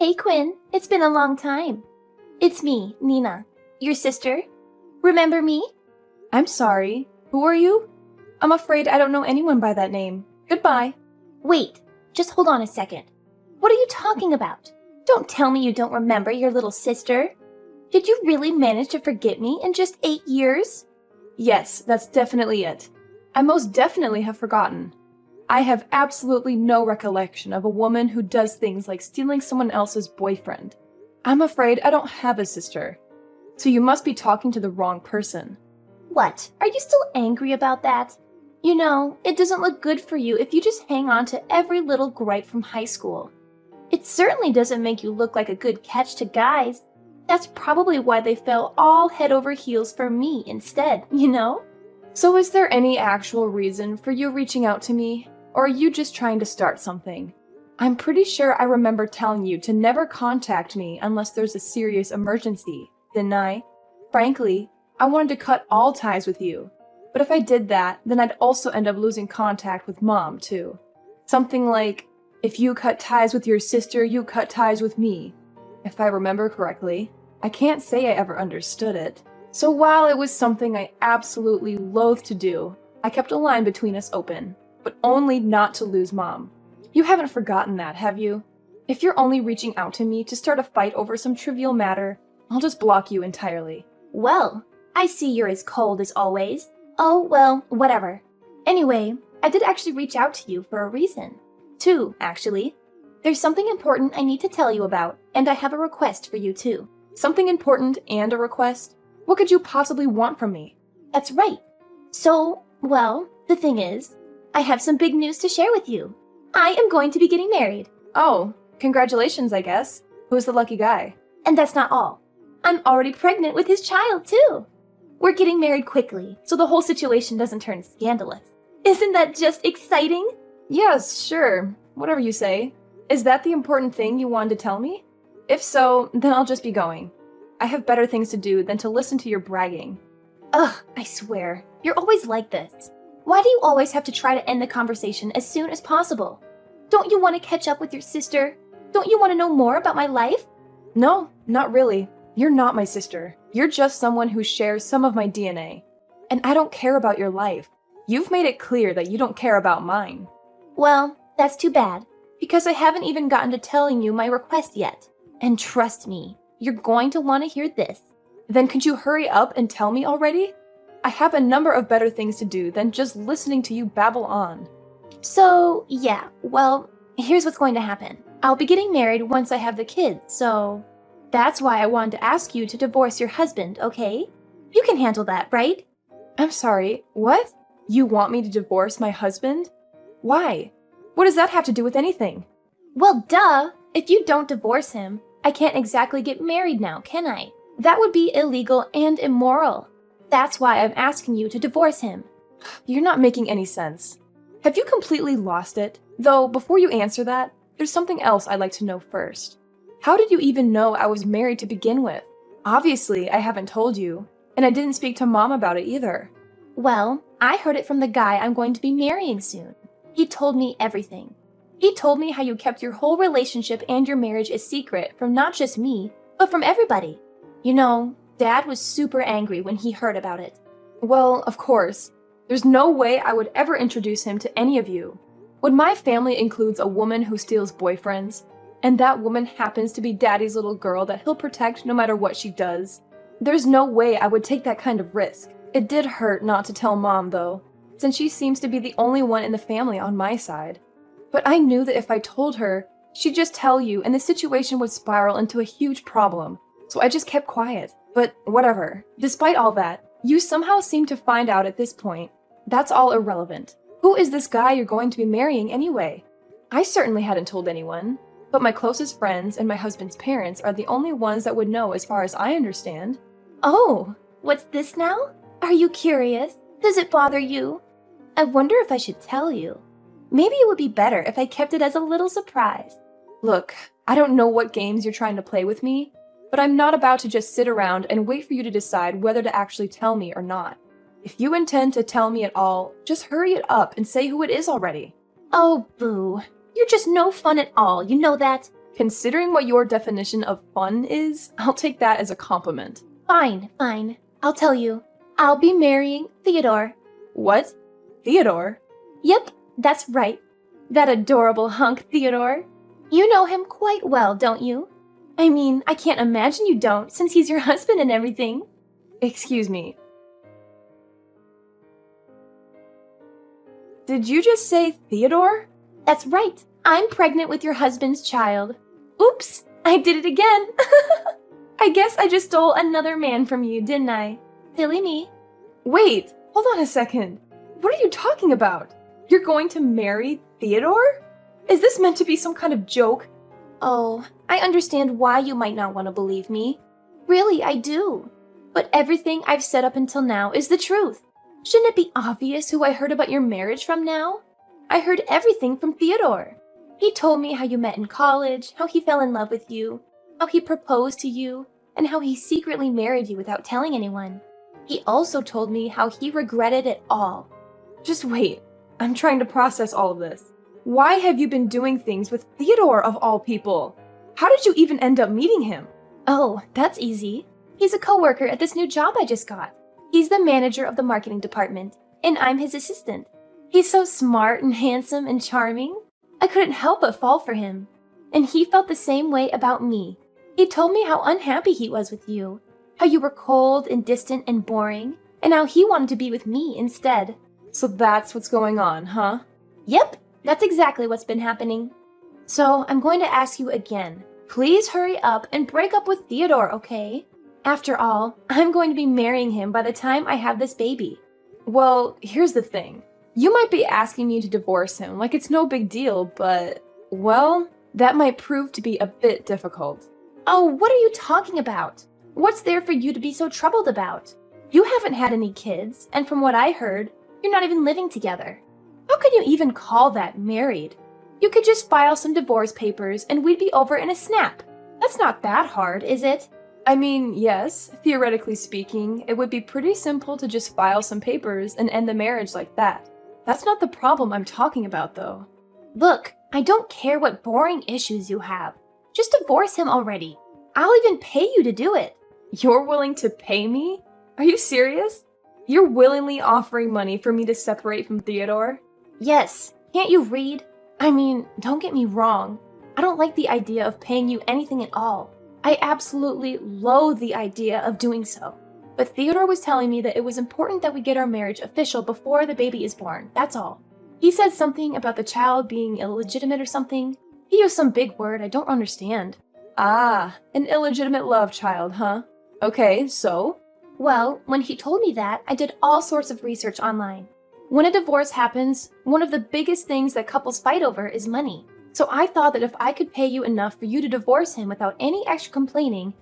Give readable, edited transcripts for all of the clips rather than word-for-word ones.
Hey Quinn, it's been a long time. It's me, Nina, your sister. Remember me? I'm sorry. Who are you? I'm afraid I don't know anyone by that name. Goodbye. Wait, just hold on a second. What are you talking about? Don't tell me you don't remember your little sister. Did you really manage to forget me in just 8 years? Yes, that's definitely it. I most definitely have forgotten. I have absolutely no recollection of a woman who does things like stealing someone else's boyfriend. I'm afraid I don't have a sister. So you must be talking to the wrong person. What? Are you still angry about that? You know, it doesn't look good for you if you just hang on to every little gripe from high school. It certainly doesn't make you look like a good catch to guys. That's probably why they fell all head over heels for me instead, you know? So is there any actual reason for you reaching out to me? Or are you just trying to start something? I'm pretty sure I remember telling you to never contact me unless there's a serious emergency, didn't I? Frankly, I wanted to cut all ties with you. But if I did that, then I'd also end up losing contact with Mom, too. Something like, if you cut ties with your sister, you cut ties with me. If I remember correctly. I can't say I ever understood it. So while it was something I absolutely loathed to do, I kept a line between us open, but only not to lose Mom. You haven't forgotten that, have you? If you're only reaching out to me to start a fight over some trivial matter, I'll just block you entirely. Well, I see you're as cold as always. Oh, well, whatever. Anyway, I did actually reach out to you for a reason. Two, actually. There's something important I need to tell you about, and I have a request for you too. Something important and a request? What could you possibly want from me? That's right. So, well, the thing is, I have some big news to share with you. I am going to be getting married. Oh, congratulations, I guess. Who's the lucky guy? And that's not all. I'm already pregnant with his child, too. We're getting married quickly, so the whole situation doesn't turn scandalous. Isn't that just exciting? Yes, sure. Whatever you say. Is that the important thing you wanted to tell me? If so, then I'll just be going. I have better things to do than to listen to your bragging. Ugh, I swear. You're always like this. Why do you always have to try to end the conversation as soon as possible? Don't you want to catch up with your sister? Don't you want to know more about my life? No, not really. You're not my sister. You're just someone who shares some of my DNA. And I don't care about your life. You've made it clear that you don't care about mine. Well, that's too bad, because I haven't even gotten to telling you my request yet. And trust me, you're going to want to hear this. Then could you hurry up and tell me already? I have a number of better things to do than just listening to you babble on. So, yeah, well, here's what's going to happen. I'll be getting married once I have the kids, so that's why I wanted to ask you to divorce your husband, okay? You can handle that, right? I'm sorry, what? You want me to divorce my husband? Why? What does that have to do with anything? Well, duh! If you don't divorce him, I can't exactly get married now, can I? That would be illegal and immoral. That's why I'm asking you to divorce him. You're not making any sense. Have you completely lost it? Though, before you answer that, there's something else I'd like to know first. How did you even know I was married to begin with? Obviously, I haven't told you, and I didn't speak to Mom about it either. Well, I heard it from the guy I'm going to be marrying soon. He told me everything. He told me how you kept your whole relationship and your marriage a secret from not just me, but from everybody. You know, Dad was super angry when he heard about it. Well, of course. There's no way I would ever introduce him to any of you. When my family includes a woman who steals boyfriends, and that woman happens to be Daddy's little girl that he'll protect no matter what she does, there's no way I would take that kind of risk. It did hurt not to tell Mom, though, since she seems to be the only one in the family on my side. But I knew that if I told her, she'd just tell you and the situation would spiral into a huge problem, so I just kept quiet. But whatever. Despite all that, you somehow seem to find out at this point. That's all irrelevant. Who is this guy you're going to be marrying anyway? I certainly hadn't told anyone, but my closest friends and my husband's parents are the only ones that would know as far as I understand. Oh, what's this now? Are you curious? Does it bother you? I wonder if I should tell you. Maybe it would be better if I kept it as a little surprise. Look, I don't know what games you're trying to play with me, but I'm not about to just sit around and wait for you to decide whether to actually tell me or not. If you intend to tell me at all, just hurry it up and say who it is already. Oh, boo. You're just no fun at all, you know that? Considering what your definition of fun is, I'll take that as a compliment. Fine, fine. I'll tell you. I'll be marrying Theodore. What? Theodore? Yep, that's right. That adorable hunk Theodore. You know him quite well, don't you? I mean, I can't imagine you don't, since he's your husband and everything. Excuse me. Did you just say Theodore? That's right. I'm pregnant with your husband's child. Oops, I did it again. I guess I just stole another man from you, didn't I? Silly me. Wait, hold on a second. What are you talking about? You're going to marry Theodore? Is this meant to be some kind of joke? Oh, I understand why you might not want to believe me. Really, I do. But everything I've said up until now is the truth. Shouldn't it be obvious who I heard about your marriage from now? I heard everything from Theodore. He told me how you met in college, how he fell in love with you, how he proposed to you, and how he secretly married you without telling anyone. He also told me how he regretted it all. Just wait. I'm trying to process all of this. Why have you been doing things with Theodore of all people? How did you even end up meeting him? Oh, that's easy. He's a coworker at this new job I just got. He's the manager of the marketing department, and I'm his assistant. He's so smart and handsome and charming. I couldn't help but fall for him. And he felt the same way about me. He told me how unhappy he was with you, how you were cold and distant and boring, and how he wanted to be with me instead. So that's what's going on, huh? Yep, that's exactly what's been happening. So I'm going to ask you again. Please hurry up and break up with Theodore, okay? After all, I'm going to be marrying him by the time I have this baby. Well, here's the thing. You might be asking me to divorce him like it's no big deal, but, well, that might prove to be a bit difficult. Oh, what are you talking about? What's there for you to be so troubled about? You haven't had any kids, and from what I heard, you're not even living together. How can you even call that married? You could just file some divorce papers and we'd be over in a snap. That's not that hard, is it? I mean, yes, theoretically speaking, it would be pretty simple to just file some papers and end the marriage like that. That's not the problem I'm talking about, though. Look, I don't care what boring issues you have. Just divorce him already. I'll even pay you to do it. You're willing to pay me? Are you serious? You're willingly offering money for me to separate from Theodore? Yes. Can't you read? I mean, don't get me wrong. I don't like the idea of paying you anything at all. I absolutely loathe the idea of doing so. But Theodore was telling me that it was important that we get our marriage official before the baby is born, that's all. He said something about the child being illegitimate or something. He used some big word I don't understand. Ah, an illegitimate love child, huh? Okay, so? Well, when he told me that, I did all sorts of research online. When a divorce happens, one of the biggest things that couples fight over is money. So I thought that if I could pay you enough for you to divorce him without any extra complaining,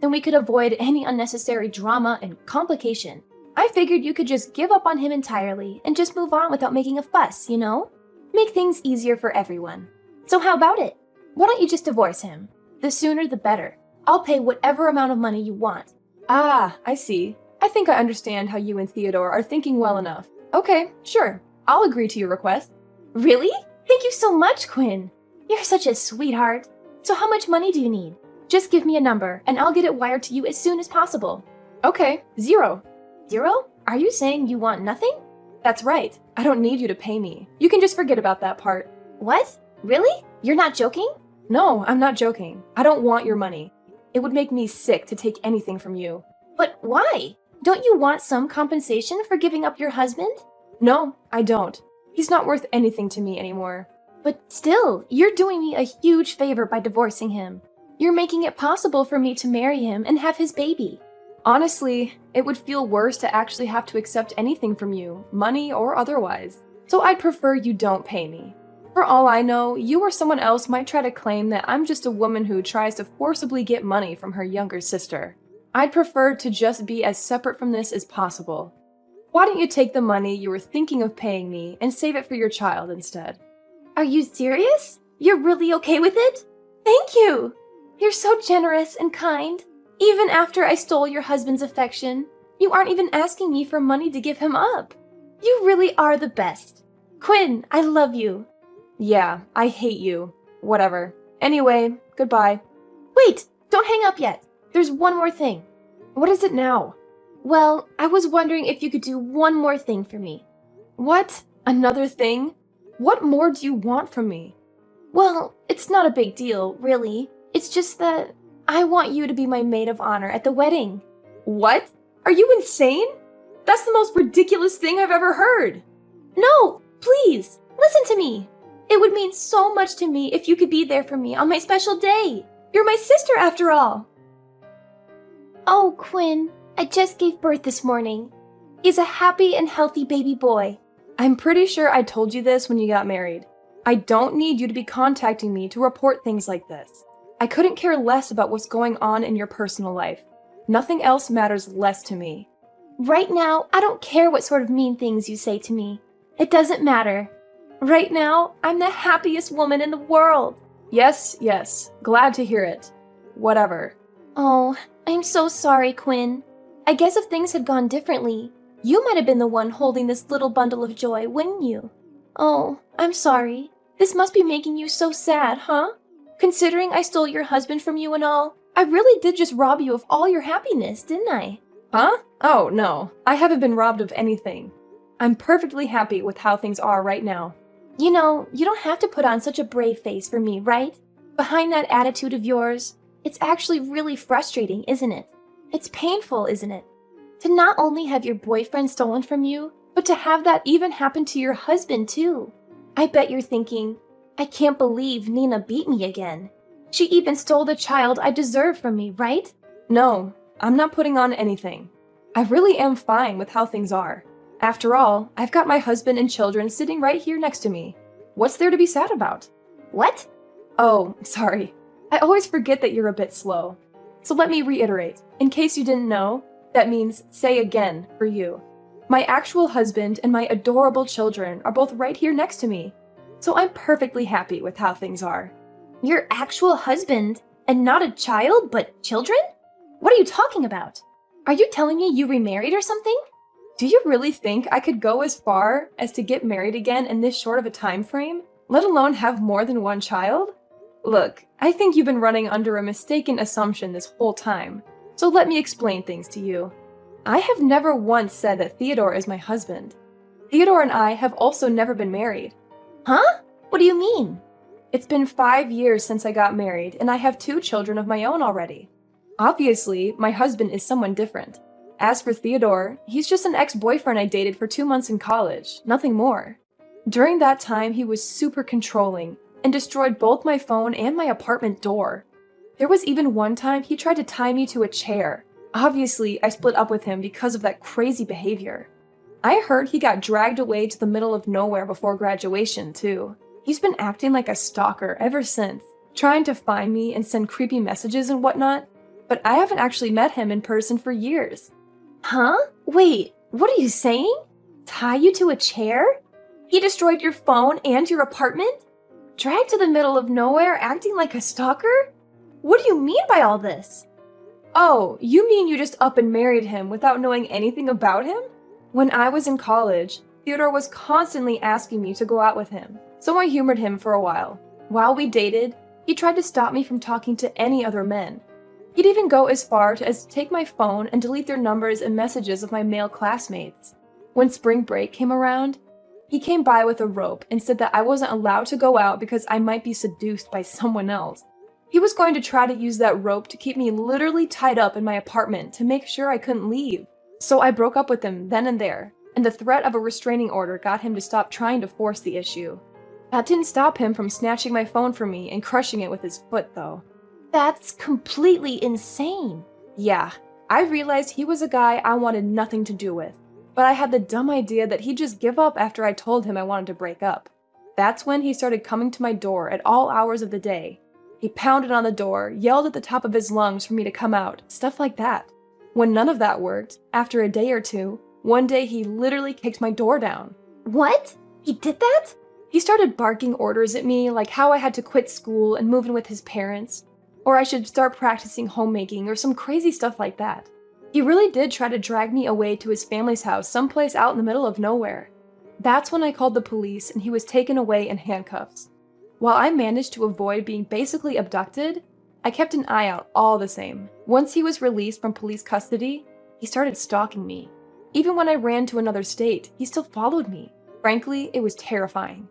then we could avoid any unnecessary drama and complication. I figured you could just give up on him entirely and just move on without making a fuss, you know? Make things easier for everyone. So how about it? Why don't you just divorce him? The sooner the better. I'll pay whatever amount of money you want. Ah, I see. I think I understand how you and Theodore are thinking well enough. Okay, sure. I'll agree to your request. Really? Thank you so much, Quinn. You're such a sweetheart. So how much money do you need? Just give me a number, and I'll get it wired to you as soon as possible. Okay, 0. 0? Are you saying you want nothing? That's right. I don't need you to pay me. You can just forget about that part. What? Really? You're not joking? No, I'm not joking. I don't want your money. It would make me sick to take anything from you. But why? Don't you want some compensation for giving up your husband? No, I don't. He's not worth anything to me anymore. But still, you're doing me a huge favor by divorcing him. You're making it possible for me to marry him and have his baby. Honestly, it would feel worse to actually have to accept anything from you, money or otherwise. So I'd prefer you don't pay me. For all I know, you or someone else might try to claim that I'm just a woman who tries to forcibly get money from her younger sister. I'd prefer to just be as separate from this as possible. Why don't you take the money you were thinking of paying me and save it for your child instead? Are you serious? You're really okay with it? Thank you! You're so generous and kind. Even after I stole your husband's affection, you aren't even asking me for money to give him up. You really are the best. Quinn, I love you. Yeah, I hate you. Whatever. Anyway, Goodbye. Wait! Don't hang up yet. There's one more thing. What is it now? Well, I was wondering if you could do one more thing for me. What? Another thing? What more do you want from me? Well, it's not a big deal, really. It's just that I want you to be my maid of honor at the wedding. What? Are you insane? That's the most ridiculous thing I've ever heard. No, please, listen to me. It would mean so much to me if you could be there for me on my special day. You're my sister after all. Oh, Quinn, I just gave birth this morning. He's a happy and healthy baby boy. I'm pretty sure I told you this when you got married. I don't need you to be contacting me to report things like this. I couldn't care less about what's going on in your personal life. Nothing else matters less to me. Right now, I don't care what sort of mean things you say to me. It doesn't matter. Right now, I'm the happiest woman in the world. Yes, glad to hear it. Whatever. Oh, I'm so sorry, Quinn. I guess if things had gone differently, you might have been the one holding this little bundle of joy, wouldn't you? Oh, I'm sorry. This must be making you so sad, huh? Considering I stole your husband from you and all, I really did just rob you of all your happiness, didn't I? Huh? Oh, no. I haven't been robbed of anything. I'm perfectly happy with how things are right now. You know, you don't have to put on such a brave face for me, right? Behind that attitude of yours, it's actually really frustrating, isn't it? It's painful, isn't it? To not only have your boyfriend stolen from you, but to have that even happen to your husband, too. I bet you're thinking, I can't believe Nina beat me again. She even stole the child I deserve from me, right? No, I'm not putting on anything. I really am fine with how things are. After all, I've got my husband and children sitting right here next to me. What's there to be sad about? What? Oh, sorry. I always forget that you're a bit slow. So let me reiterate. In case you didn't know, that means say again for you. My actual husband and my adorable children are both right here next to me. So I'm perfectly happy with how things are. Your actual husband and not a child, but children? What are you talking about? Are you telling me you remarried or something? Do you really think I could go as far as to get married again in this short of a time frame, let alone have more than one child? Look, I think you've been running under a mistaken assumption this whole time, so let me explain things to you. I have never once said that Theodore is my husband. Theodore and I have also never been married. Huh? What do you mean? It's been 5 years since I got married, and I have 2 children of my own already. Obviously, my husband is someone different. As for Theodore, he's just an ex-boyfriend I dated for 2 months in college, nothing more. During that time, he was super controlling and destroyed both my phone and my apartment door. There was even one time he tried to tie me to a chair. Obviously, I split up with him because of that crazy behavior. I heard he got dragged away to the middle of nowhere before graduation, too. He's been acting like a stalker ever since, trying to find me and send creepy messages and whatnot, but I haven't actually met him in person for years. Huh? Wait, what are you saying? Tie you to a chair? He destroyed your phone and your apartment? Dragged to the middle of nowhere acting like a stalker? What do you mean by all this? Oh, you mean you just up and married him without knowing anything about him? When I was in college, Theodore was constantly asking me to go out with him, so I humored him for a while. While we dated, he tried to stop me from talking to any other men. He'd even go as far as to take my phone and delete their numbers and messages of my male classmates. When spring break came around, he came by with a rope and said that I wasn't allowed to go out because I might be seduced by someone else. He was going to try to use that rope to keep me literally tied up in my apartment to make sure I couldn't leave. So I broke up with him then and there, and the threat of a restraining order got him to stop trying to force the issue. That didn't stop him from snatching my phone from me and crushing it with his foot, though. That's completely insane. Yeah, I realized he was a guy I wanted nothing to do with, but I had the dumb idea that he'd just give up after I told him I wanted to break up. That's when he started coming to my door at all hours of the day. He pounded on the door, yelled at the top of his lungs for me to come out, stuff like that. When none of that worked, after a day or two, one day he literally kicked my door down. What? He did that? He started barking orders at me, like how I had to quit school and move in with his parents, or I should start practicing homemaking or some crazy stuff like that. He really did try to drag me away to his family's house someplace out in the middle of nowhere. That's when I called the police and he was taken away in handcuffs. While I managed to avoid being basically abducted, I kept an eye out all the same. Once he was released from police custody, he started stalking me. Even when I ran to another state, he still followed me. Frankly, it was terrifying.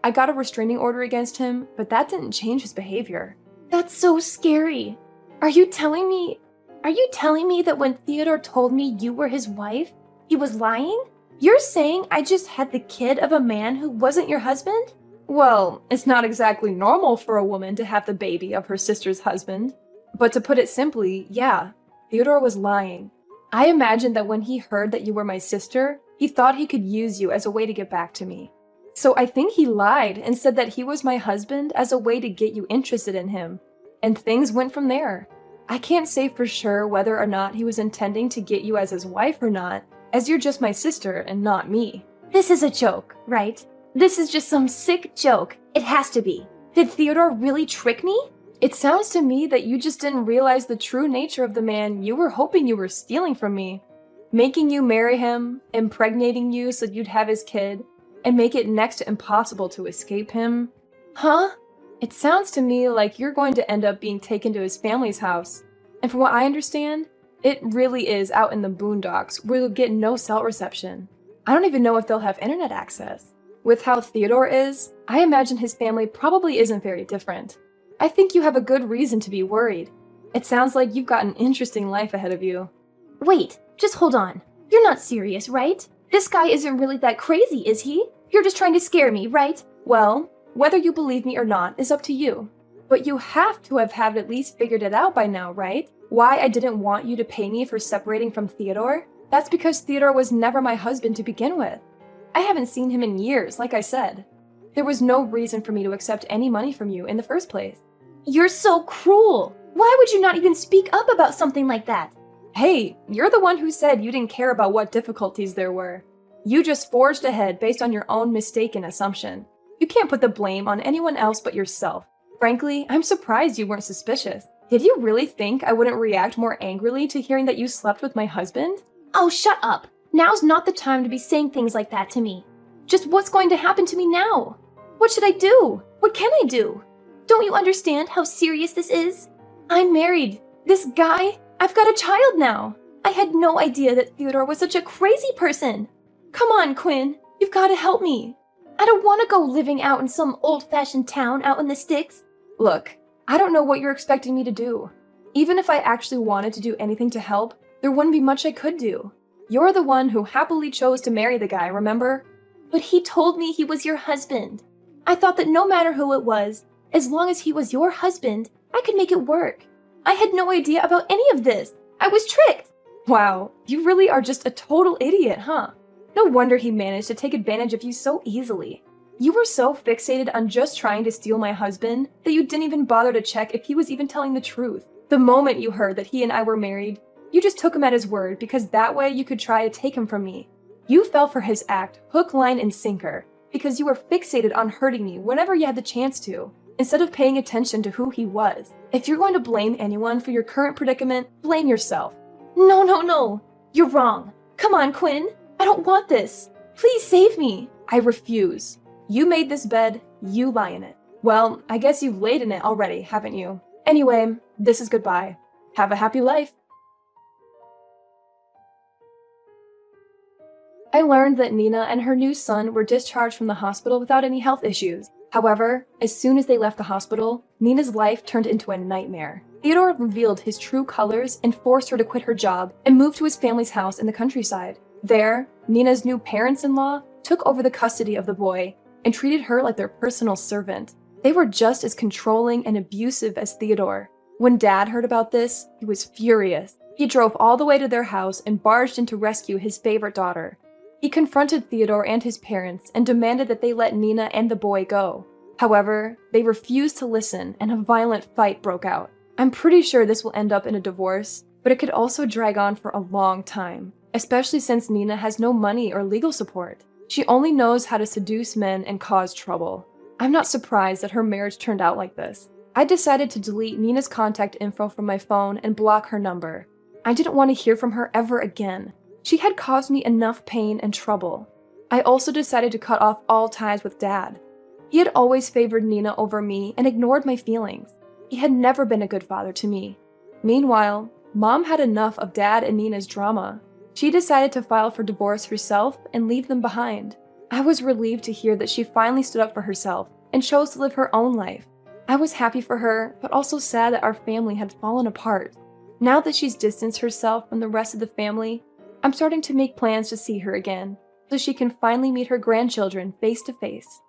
I got a restraining order against him, but that didn't change his behavior. That's so scary. Are you telling me that when Theodore told me you were his wife, he was lying? You're saying I just had the kid of a man who wasn't your husband? Well, it's not exactly normal for a woman to have the baby of her sister's husband. But to put it simply, yeah, Theodore was lying. I imagined that when he heard that you were my sister, he thought he could use you as a way to get back to me. So I think he lied and said that he was my husband as a way to get you interested in him. And things went from there. I can't say for sure whether or not he was intending to get you as his wife or not, as you're just my sister and not me. This is a joke, right? This is just some sick joke. It has to be. Did Theodore really trick me? It sounds to me that you just didn't realize the true nature of the man you were hoping you were stealing from me. Making you marry him, impregnating you so you'd have his kid, and make it next to impossible to escape him. Huh? It sounds to me like you're going to end up being taken to his family's house. And from what I understand, it really is out in the boondocks where you'll get no cell reception. I don't even know if they'll have internet access. With how Theodore is, I imagine his family probably isn't very different. I think you have a good reason to be worried. It sounds like you've got an interesting life ahead of you. Wait, just hold on. You're not serious, right? This guy isn't really that crazy, is he? You're just trying to scare me, right? Well, whether you believe me or not is up to you. But you have to have at least figured it out by now, right? Why I didn't want you to pay me for separating from Theodore? That's because Theodore was never my husband to begin with. I haven't seen him in years, like I said. There was no reason for me to accept any money from you in the first place. You're so cruel. Why would you not even speak up about something like that? Hey, you're the one who said you didn't care about what difficulties there were. You just forged ahead based on your own mistaken assumption. You can't put the blame on anyone else but yourself. Frankly, I'm surprised you weren't suspicious. Did you really think I wouldn't react more angrily to hearing that you slept with my husband? Oh, shut up. Now's not the time to be saying things like that to me. Just what's going to happen to me now? What should I do? What can I do? Don't you understand how serious this is? I'm married. This guy, I've got a child now. I had no idea that Theodore was such a crazy person. Come on, Quinn. You've got to help me. I don't want to go living out in some old-fashioned town out in the sticks. Look, I don't know what you're expecting me to do. Even if I actually wanted to do anything to help, there wouldn't be much I could do. You're the one who happily chose to marry the guy, remember? But he told me he was your husband. I thought that no matter who it was, as long as he was your husband, I could make it work. I had no idea about any of this. I was tricked. Wow, you really are just a total idiot, huh? No wonder he managed to take advantage of you so easily. You were so fixated on just trying to steal my husband that you didn't even bother to check if he was even telling the truth. The moment you heard that he and I were married, you just took him at his word because that way you could try to take him from me. You fell for his act, hook, line, and sinker, because you were fixated on hurting me whenever you had the chance to, instead of paying attention to who he was. If you're going to blame anyone for your current predicament, blame yourself. No. You're wrong. Come on, Quinn. I don't want this. Please save me. I refuse. You made this bed, you lie in it. Well, I guess you've laid in it already, haven't you? Anyway, this is goodbye. Have a happy life. I learned that Nina and her new son were discharged from the hospital without any health issues. However, as soon as they left the hospital, Nina's life turned into a nightmare. Theodore revealed his true colors and forced her to quit her job and move to his family's house in the countryside. There, Nina's new parents-in-law took over the custody of the boy and treated her like their personal servant. They were just as controlling and abusive as Theodore. When Dad heard about this, he was furious. He drove all the way to their house and barged in to rescue his favorite daughter. He confronted Theodore and his parents and demanded that they let Nina and the boy go. However, they refused to listen and a violent fight broke out. I'm pretty sure this will end up in a divorce, but it could also drag on for a long time, especially since Nina has no money or legal support. She only knows how to seduce men and cause trouble. I'm not surprised that her marriage turned out like this. I decided to delete Nina's contact info from my phone and block her number. I didn't want to hear from her ever again. She had caused me enough pain and trouble. I also decided to cut off all ties with Dad. He had always favored Nina over me and ignored my feelings. He had never been a good father to me. Meanwhile, Mom had enough of Dad and Nina's drama. She decided to file for divorce herself and leave them behind. I was relieved to hear that she finally stood up for herself and chose to live her own life. I was happy for her, but also sad that our family had fallen apart. Now that she's distanced herself from the rest of the family, I'm starting to make plans to see her again, so she can finally meet her grandchildren face to face.